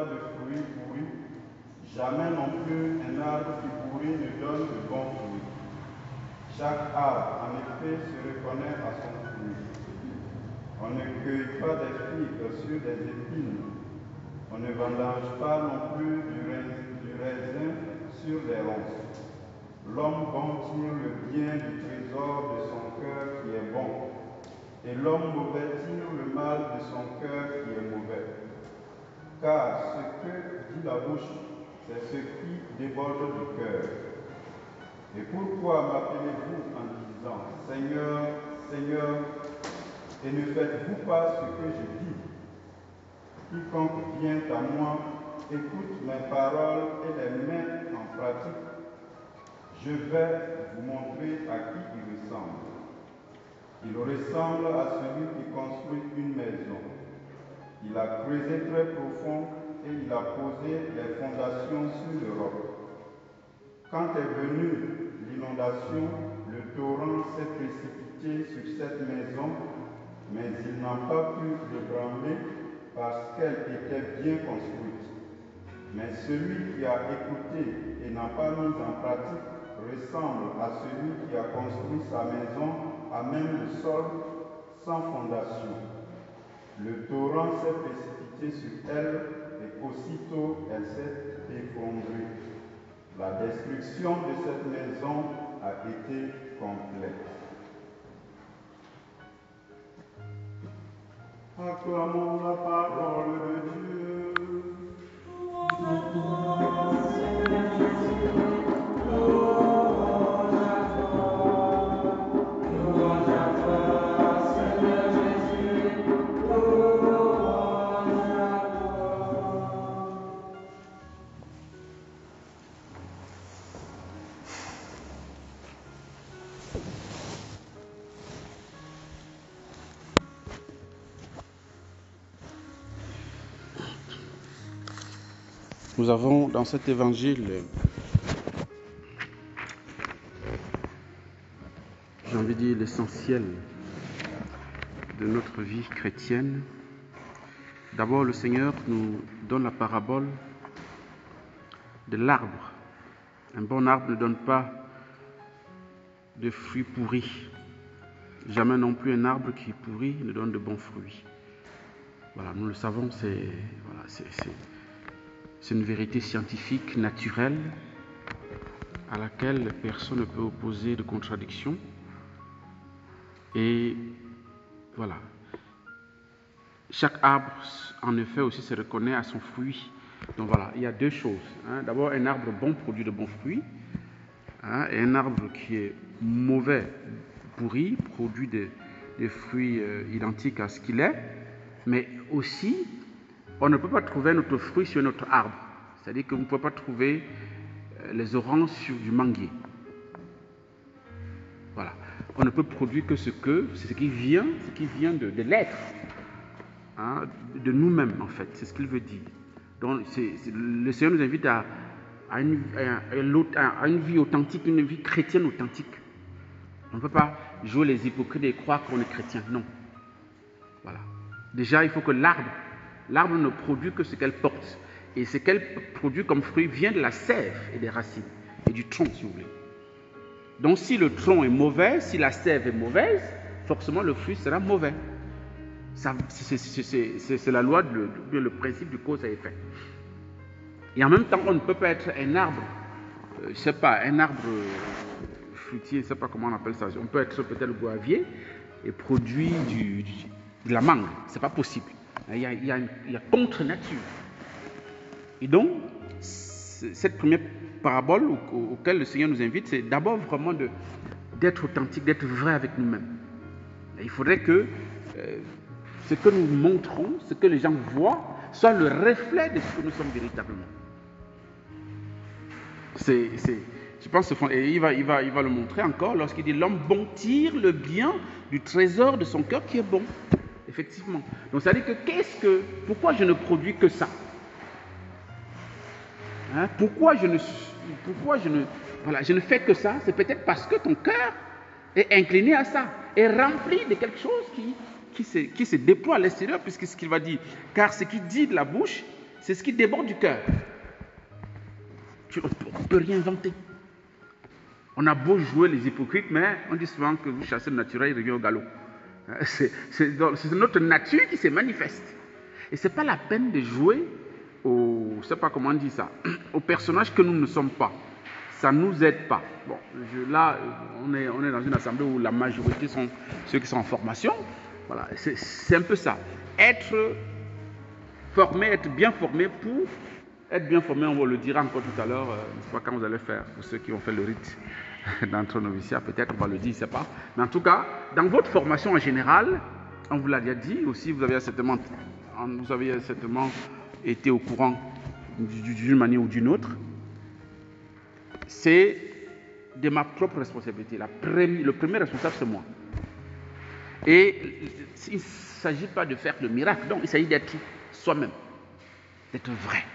pas de fruits pourris, jamais non plus un arbre qui pourrit ne donne de bons fruits. Chaque arbre, en effet, se reconnaît à son fruit. On ne cueille pas des figues sur des épines. On ne vendange pas non plus du raisin sur des ronces. L'homme bon tire le bien du trésor de son cœur qui est bon, et l'homme mauvais tire le mal de son cœur qui est mauvais. Car ce que dit la bouche, c'est ce qui déborde du cœur. Et pourquoi m'appelez-vous en disant « Seigneur, Seigneur » et ne faites-vous pas ce que je dis? Quiconque vient à moi, écoute mes paroles et les met en pratique, je vais vous montrer à qui il ressemble. Il ressemble à celui qui construit une maison. Il a creusé très profond et il a posé les fondations sur le roc. Quand est venue l'inondation, le torrent s'est précipité sur cette maison, mais il n'a pas pu l'ébranler parce qu'elle était bien construite. Mais celui qui a écouté et n'a pas mis en pratique ressemble à celui qui a construit sa maison à même le sol, sans fondation. Le torrent s'est précipité sur elle et aussitôt elle s'est effondrée. La destruction de cette maison a été complète. Acclamons la parole de Dieu. Nous avons dans cet évangile, j'ai envie de dire, l'essentiel de notre vie chrétienne. D'abord, le Seigneur nous donne la parabole de l'arbre. Un bon arbre ne donne pas de fruits pourris. Jamais non plus un arbre qui pourrit ne donne de bons fruits. Voilà, nous le savons, c'est une vérité scientifique, naturelle, à laquelle personne ne peut opposer de contradiction. Et voilà. Chaque arbre, en effet, aussi se reconnaît à son fruit. Donc voilà, il y a deux choses. D'abord, un arbre bon produit de bons fruits. Et un arbre qui est mauvais, pourri, produit des fruits identiques à ce qu'il est. Mais aussi, on ne peut pas trouver notre fruit sur notre arbre. C'est-à-dire que vous ne pouvez pas trouver les oranges sur du manguier. Voilà. On ne peut produire que c'est ce qui vient de l'être, de nous-mêmes en fait. C'est ce qu'il veut dire. Donc le Seigneur nous invite à une vie authentique, une vie chrétienne authentique. On ne peut pas jouer les hypocrites et croire qu'on est chrétien. Non. Voilà. Déjà, il faut que l'arbre ne produit que ce qu'elle porte. Et ce qu'elle produit comme fruit vient de la sève et des racines, et du tronc, si vous voulez. Donc, si le tronc est mauvais, si la sève est mauvaise, forcément le fruit sera mauvais. C'est la loi, le principe du cause à effet. Et en même temps, on ne peut pas être un arbre, un arbre fruitier, je ne sais pas comment on appelle ça. On peut être peut-être goyavier et produire de la mangue. Ce n'est pas possible. Il y a contre-nature. Et donc, cette première parabole auquel le Seigneur nous invite, c'est d'abord vraiment d'être authentique, d'être vrai avec nous-mêmes. Et il faudrait que ce que nous montrons, ce que les gens voient, soit le reflet de ce que nous sommes véritablement. Je pense et il va le montrer encore lorsqu'il dit l'homme bon tire le bien du trésor de son cœur qui est bon. Effectivement. Donc ça veut dire que pourquoi je ne produis que ça? Pourquoi je ne fais que ça? C'est peut-être parce que ton cœur est incliné à ça, est rempli de quelque chose qui se déploie à l'extérieur, puisque ce qu'il va dire, car ce qui dit de la bouche C'est ce qui déborde du cœur. On ne peut rien inventer. On a beau jouer les hypocrites, mais on dit souvent que vous chassez le naturel, il revient au galop. C'est notre nature qui se manifeste. Et ce n'est pas la peine de jouer je ne sais pas comment on dit ça, au personnage que nous ne sommes pas. Ça ne nous aide pas. Bon, là, on est dans une assemblée où la majorité sont ceux qui sont en formation. Voilà, c'est un peu ça. Être formé, être bien formé pour être bien formé, on le dira encore tout à l'heure, je sais pas quand vous allez faire, pour ceux qui ont fait le rite d'entre-noviciat, peut-être on va le dire, je ne sais pas. Mais en tout cas, dans votre formation en général, on vous l'a déjà dit, aussi vous avez certainement été au courant d'une manière ou d'une autre, c'est de ma propre responsabilité. Le premier responsable, c'est moi. Et il ne s'agit pas de faire le miracle, non, il s'agit d'être soi-même, d'être vrai.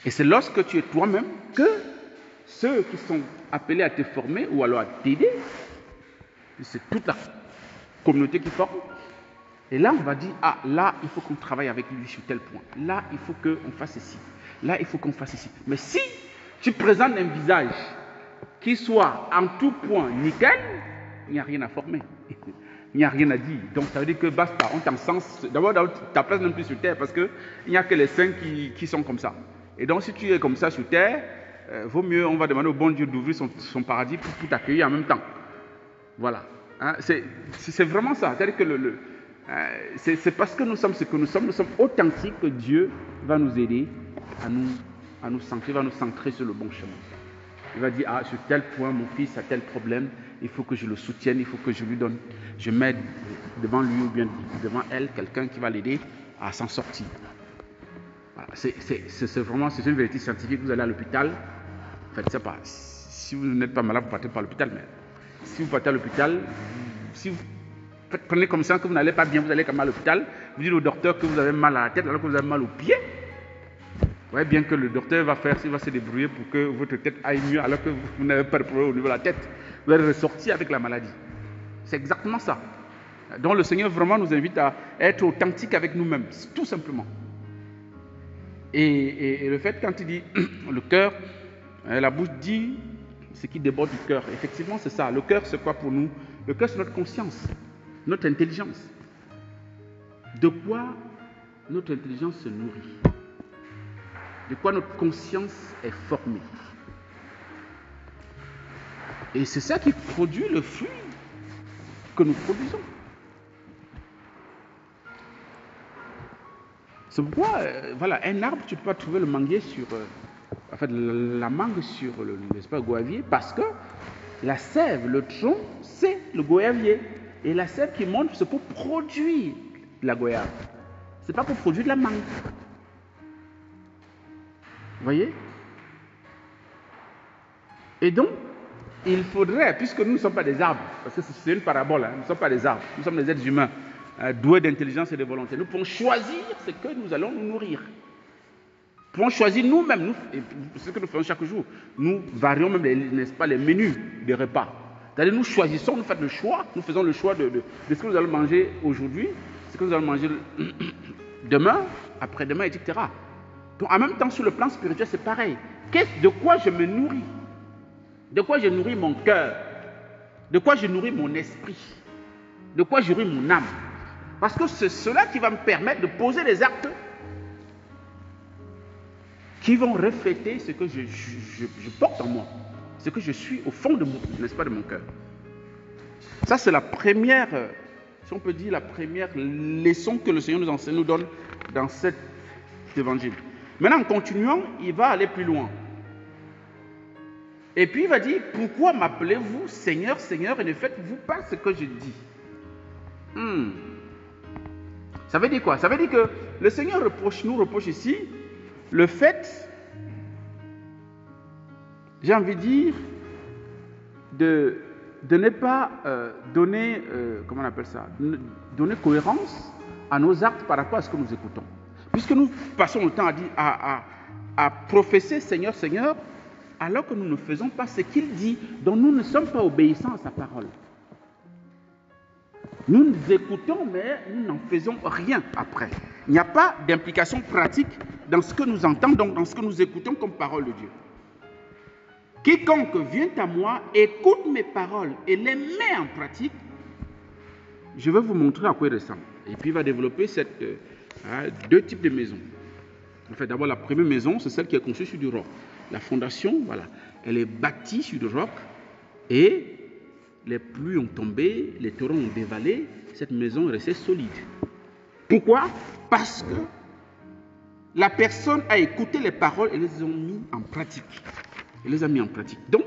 Et c'est lorsque tu es toi-même que ceux qui sont appelés à te former ou alors à t'aider, c'est toute la communauté qui forme. Et là, on va dire, ah, là, il faut qu'on travaille avec lui sur tel point. Là, il faut qu'on fasse ceci. Là, il faut qu'on fasse ceci. Mais si tu présentes un visage qui soit en tout point nickel, il n'y a rien à former. Il n'y a rien à dire. Donc, ça veut dire que basta, on t'encense. D'abord, ta place n'est plus sur terre parce qu'il n'y a que les saints qui sont comme ça. Et donc, si tu es comme ça sur terre, vaut mieux, on va demander au bon Dieu d'ouvrir son paradis pour t'accueillir en même temps. Voilà. Hein, c'est vraiment ça. C'est-à-dire que c'est parce que nous sommes ce que nous sommes authentiques que Dieu va nous aider à nous centrer, va nous centrer sur le bon chemin. Il va dire, ah, sur tel point, mon fils a tel problème, il faut que je le soutienne, il faut que je mette devant lui ou bien devant elle quelqu'un qui va l'aider à s'en sortir. Voilà, c'est une vérité scientifique. Vous allez à l'hôpital, en fait, c'est pas, si vous n'êtes pas malade, vous ne partez pas à l'hôpital, mais si vous partez à l'hôpital, si vous prenez comme ça que vous n'allez pas bien, vous allez quand même à l'hôpital, vous dites au docteur que vous avez mal à la tête alors que vous avez mal aux pieds. Vous voyez bien que le docteur va se débrouiller pour que votre tête aille mieux alors que vous n'avez pas de problème au niveau de la tête. Vous allez ressortir avec la maladie. C'est exactement ça. Donc le Seigneur vraiment nous invite à être authentiques avec nous-mêmes, tout simplement. Et le fait, quand il dit le cœur, la bouche dit ce qui déborde du cœur. Effectivement, c'est ça. Le cœur, c'est quoi pour nous? Le cœur, c'est notre conscience, notre intelligence. De quoi notre intelligence se nourrit? De quoi notre conscience est formée? Et c'est ça qui produit le fruit que nous produisons. C'est pourquoi, voilà, un arbre, tu ne peux pas trouver le manguier la mangue sur le goyavier, parce que la sève, le tronc, c'est le goyavier. Et la sève qui monte, c'est pour produire de la goyave. Ce n'est pas pour produire de la mangue. Vous voyez? Et donc, il faudrait, puisque nous ne sommes pas des arbres, parce que c'est une parabole, nous ne sommes pas des arbres, nous sommes des êtres humains, doués d'intelligence et de volonté. Nous pouvons choisir ce que nous allons nous nourrir. Nous pouvons choisir nous-mêmes, c'est ce que nous faisons chaque jour. Nous varions même, n'est-ce pas, les menus des repas. C'est-à-dire, nous choisissons, nous faisons le choix, nous faisons le choix de ce que nous allons manger aujourd'hui, ce que nous allons manger demain, après-demain, etc. Donc, en même temps, sur le plan spirituel, c'est pareil. De quoi je me nourris? De quoi je nourris mon cœur? De quoi je nourris mon esprit? De quoi je nourris mon âme? Parce que c'est cela qui va me permettre de poser des actes qui vont refléter ce que je porte en moi, ce que je suis au fond de mon, n'est-ce pas, de mon cœur. Ça, c'est la première, si on peut dire, la première leçon que le Seigneur nous donne dans cet évangile. Maintenant, en continuant, il va aller plus loin. Et puis il va dire, pourquoi m'appelez-vous Seigneur, Seigneur, et ne faites-vous pas ce que je dis? Ça veut dire quoi? Ça veut dire que le Seigneur nous reproche ici le fait, j'ai envie de dire, de ne pas donner, comment on appelle ça, donner cohérence à nos actes par rapport à ce que nous écoutons. Puisque nous passons le temps à professer Seigneur, Seigneur, alors que nous ne faisons pas ce qu'il dit, dont nous ne sommes pas obéissants à sa parole. Nous nous écoutons, mais nous n'en faisons rien après. Il n'y a pas d'implication pratique dans ce que nous entendons, dans ce que nous écoutons comme parole de Dieu. Quiconque vient à moi, écoute mes paroles et les met en pratique, je vais vous montrer à quoi il ressemble. Et puis il va développer deux types de maisons. En fait, d'abord, la première maison, c'est celle qui est construite sur du roc. La fondation, voilà, elle est bâtie sur du roc et les pluies ont tombé, les torrents ont dévalé, cette maison est restée solide. Pourquoi? Parce que la personne a écouté les paroles et les a mis en pratique. Elle les a mis en pratique. Donc,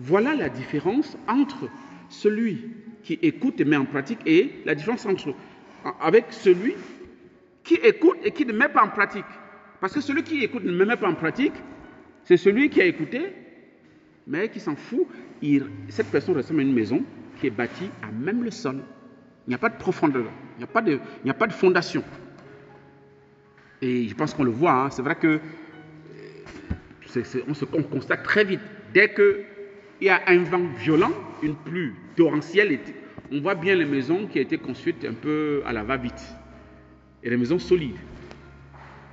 voilà la différence entre celui qui écoute et met en pratique et la différence avec celui qui écoute et qui ne met pas en pratique. Parce que celui qui écoute ne met pas en pratique, c'est celui qui a écouté, mais qui s'en fout. Cette personne ressemble à une maison qui est bâtie à même le sol. Il n'y a pas de profondeur, il n'y a pas de fondation. Et je pense qu'on le voit, hein, c'est vrai que on constate très vite, dès qu'il y a un vent violent, une pluie torrentielle, on voit bien les maisons qui ont été construites un peu à la va-vite. Et les maisons solides.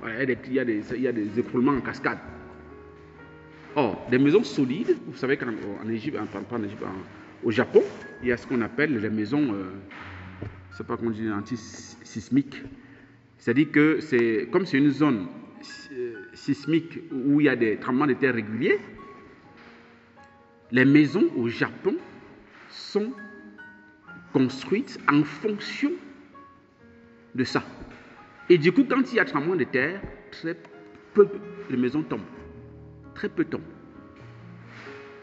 Voilà, il y a des écroulements en cascade. Or, des maisons solides, vous savez qu'en Égypte, au Japon, il y a ce qu'on appelle les maisons, je ne sais pas comment on dit, anti-sismiques. C'est-à-dire que comme c'est une zone sismique où il y a des tremblements de terre réguliers, les maisons au Japon sont construites en fonction de ça. Et du coup, quand il y a tremblement de terre, très peu de maisons tombent. Très peu tombent.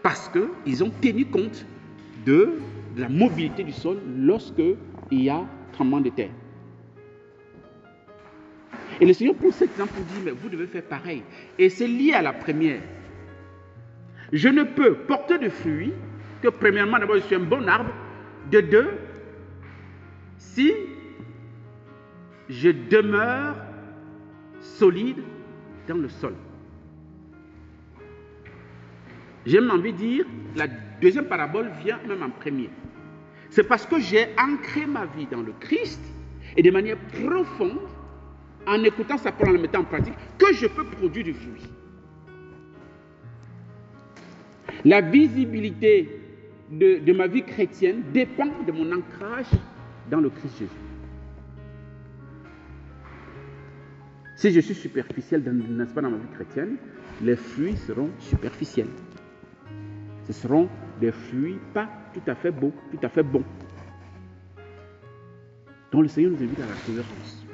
Parce qu'ils ont tenu compte de la mobilité du sol lorsque il y a tremblement de terre. Et le Seigneur prend cet exemple pour dire, mais vous devez faire pareil. Et c'est lié à la première. Je ne peux porter de fruits que premièrement, d'abord, je suis un bon arbre. De deux, si je demeure solide dans le sol. J'ai même envie de dire, la deuxième parabole vient même en premier. C'est parce que j'ai ancré ma vie dans le Christ et de manière profonde, en écoutant sa parole, en la mettant en pratique, que je peux produire du fruit. La visibilité de ma vie chrétienne dépend de mon ancrage dans le Christ Jésus. Si je suis superficiel, n'est-ce pas, dans ma vie chrétienne, les fruits seront superficiels. Ce seront des fruits pas tout à fait beaux, tout à fait bons. Donc le Seigneur nous invite à la cohérence.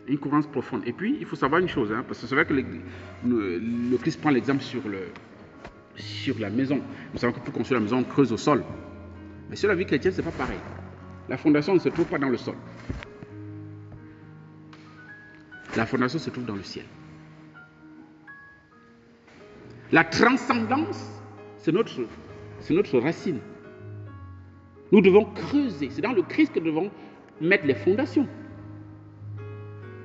Une cohérence profonde. Et puis, il faut savoir une chose, hein, parce que c'est vrai que le Christ prend l'exemple sur la maison. Nous savons que pour construire la maison, on creuse au sol. Mais sur la vie chrétienne, ce n'est pas pareil. La fondation ne se trouve pas dans le sol. La fondation se trouve dans le ciel. La transcendance, c'est notre racine. Nous devons creuser. C'est dans le Christ que nous devons mettre les fondations.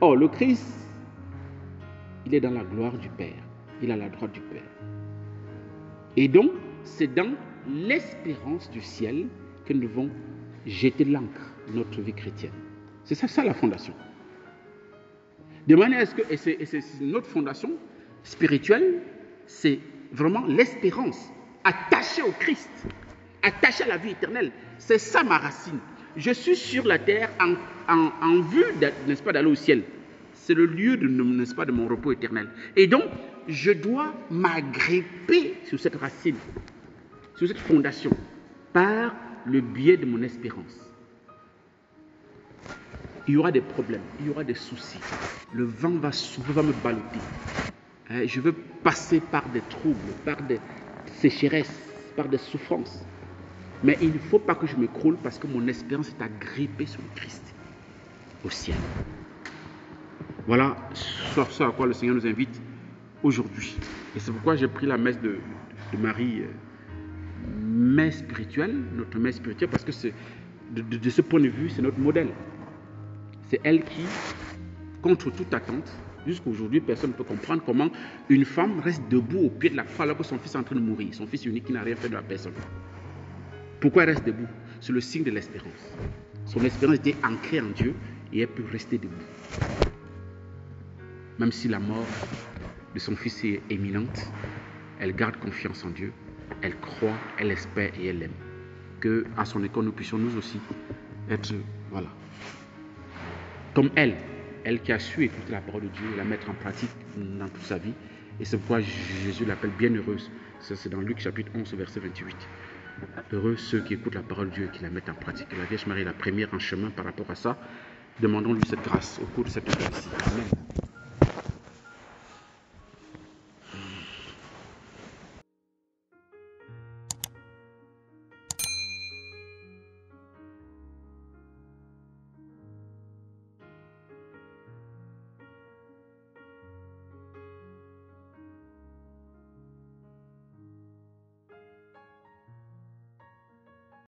Or, le Christ, il est dans la gloire du Père. Il est à la droite du Père. Et donc, c'est dans l'espérance du ciel que nous devons jeter l'ancre de notre vie chrétienne. C'est ça la fondation. De manière à ce que, et c'est notre fondation spirituelle, c'est vraiment l'espérance attachée au Christ, attachée à la vie éternelle. C'est ça ma racine. Je suis sur la terre en vue, n'est-ce pas, d'aller au ciel. C'est le lieu, n'est-ce pas, de mon repos éternel. Et donc, je dois m'agripper sur cette racine, sur cette fondation, par le biais de mon espérance. Il y aura des problèmes, il y aura des soucis. Le vent va souffler, va me balloter. Je veux passer par des troubles, par des sécheresses, par des souffrances. Mais il ne faut pas que je m'écroule parce que mon espérance est agrippée sur le Christ, au ciel. Voilà ce à quoi le Seigneur nous invite aujourd'hui. Et c'est pourquoi j'ai pris la messe de Marie, messe spirituelle, notre messe spirituelle, parce que de ce point de vue, c'est notre modèle. C'est elle qui, contre toute attente, jusqu'à aujourd'hui, personne ne peut comprendre comment une femme reste debout au pied de la croix alors que son fils est en train de mourir, son fils unique qui n'a rien fait de la personne. Pourquoi elle reste debout? C'est le signe de l'espérance. Son espérance était ancrée en Dieu et elle peut rester debout. Même si la mort de son fils est imminente, elle garde confiance en Dieu, elle croit, elle espère et elle aime. Que à son école, nous puissions nous aussi être, voilà, comme elle qui a su écouter la parole de Dieu et la mettre en pratique dans toute sa vie. Et c'est pourquoi Jésus l'appelle bienheureuse. Ça, c'est dans Luc chapitre 11, verset 28. Heureux ceux qui écoutent la parole de Dieu et qui la mettent en pratique. Et la Vierge Marie est la première en chemin par rapport à ça. Demandons-lui cette grâce au cours de cette heure-ci. Amen.